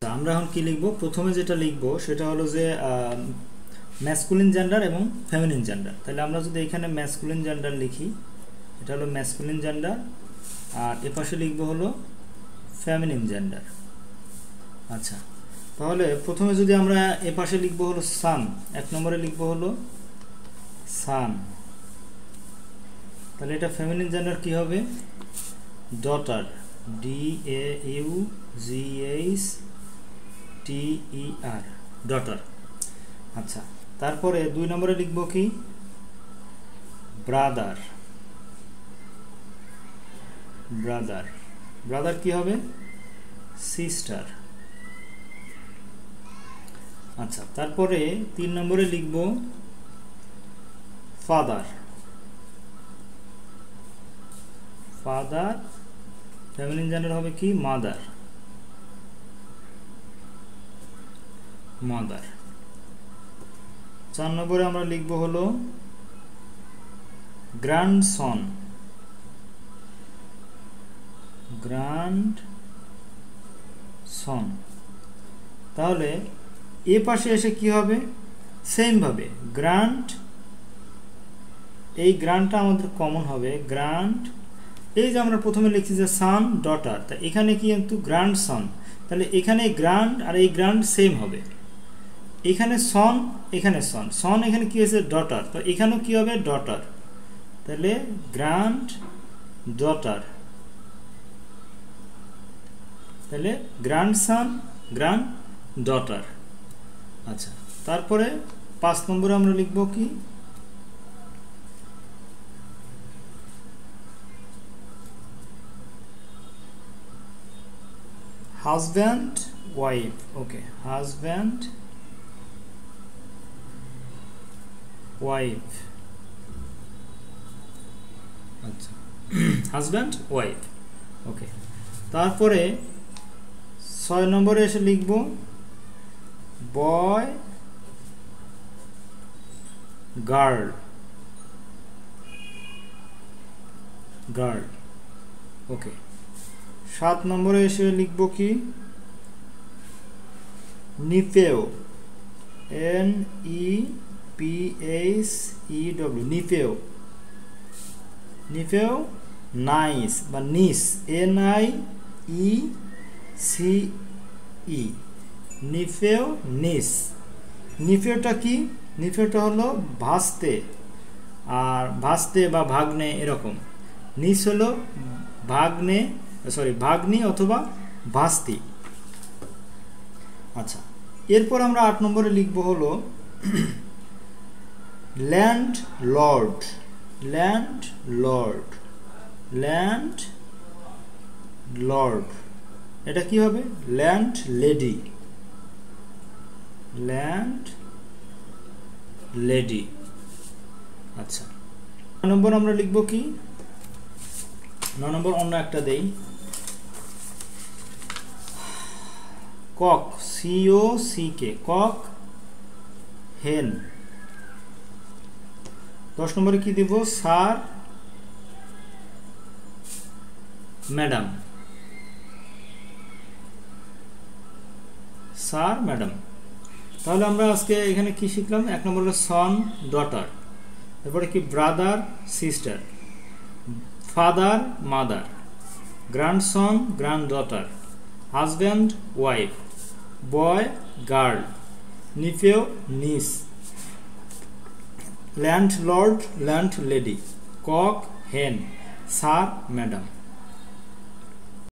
আমরা এখন কি লিখব? প্রথমে যেটা লিখব সেটা হলো যে ম্যাসকুলিন জেন্ডার এবং ফেমিনিন জেন্ডার। তাহলে আমরা যদি এখানে ম্যাসকুলিন জেন্ডার লিখি, এটা হলো ম্যাসকুলিন জেন্ডার, আর এপাশে লিখব হলো ফেমিনিন জেন্ডার। আচ্ছা, তাহলে প্রথমে যদি আমরা এপাশে লিখব হলো সান, এক নম্বরে লিখব হলো সান, তাহলে এটা ফেমিনিন জেন্ডার কি হবে? Daughter, DAUGHTER, daughter. আচ্ছা, তারপরে দুই নম্বরে লিখব কি? ব্রাদার, ব্রাদার, ব্রাদার কি হবে? সিস্টার। আচ্ছা, তারপরে তিন নম্বরে লিখব ফাদার, ফাদার, ফেমিনিন জেন্ডার হবে কি? Mother, mother. চার নম্বরে আমরা লিখব হলো গ্র্যান্ডসন, গ্র্যান্ডসন। তাহলে এ পাশে এসে কি হবে? সেম ভাবে গ্র্যান্ড, এই গ্র্যান্ডটা আমাদের কমন হবে, গ্র্যান্ড। এই যে আমরা প্রথমে লিখছি যে সান ডটার, তা এখানে কি কিন্তু গ্র্যান্ডসন, তাহলে এখানে গ্র্যান্ড আর এই গ্র্যান্ড সেম হবে। এখানে সন, এখানে সন, সন এখানে কি হয়েছে? ডটার, তো এখানেও কি হবে? ডটার, তাহলে গ্র্যান্ড ডটার, তাহলে গ্র্যান্ডসন, গ্র্যান্ড ডটার। আচ্ছা, তারপরে পাঁচ নম্বরে আমরা লিখব কি? Husband wife. Okay, husband wife. আচ্ছা, হাজব্যান্ড ওয়াইফ। ওকে, তারপরে ছয় নম্বরে এসে লিখব বয় গার্ল, গার্ল। ওকে, সাত নম্বরে এসে লিখব কি? নিফেও, NEPHEW, নিফেও, নিফেও। নাইস বা নিস, NIECE, নিফেও, নিস। নিফেওটা কি? নিফেওটা হলো ভাস্তে, আর ভাস্তে বা ভাগ্নে এরকম। নিস হলো ভাগ্নে, সরি ভাগ্নি অথবা ভাস্তি। আচ্ছা, এরপর আমরা আট নম্বরে লিখব হলো land Lord, land Lord, land Lord. এটা কি হবে? Land lady, land lady. আচ্ছা, 9 নম্বর আমরা লিখব কি? 9 নম্বর অন্য একটা দেই, কক, COCK, কক, হেন। 10 নম্বরে কি দিব? Sir, madam, sir, madam. তাহলে আমরা আজকে এখানে কি শিখলাম? এক নম্বর হলো সন ডটার, তারপরে কি? Brother sister, father mother, grandson grand daughter, husband wife, boy girl, nephew niece, landlord landlady, cock hen, sir madam.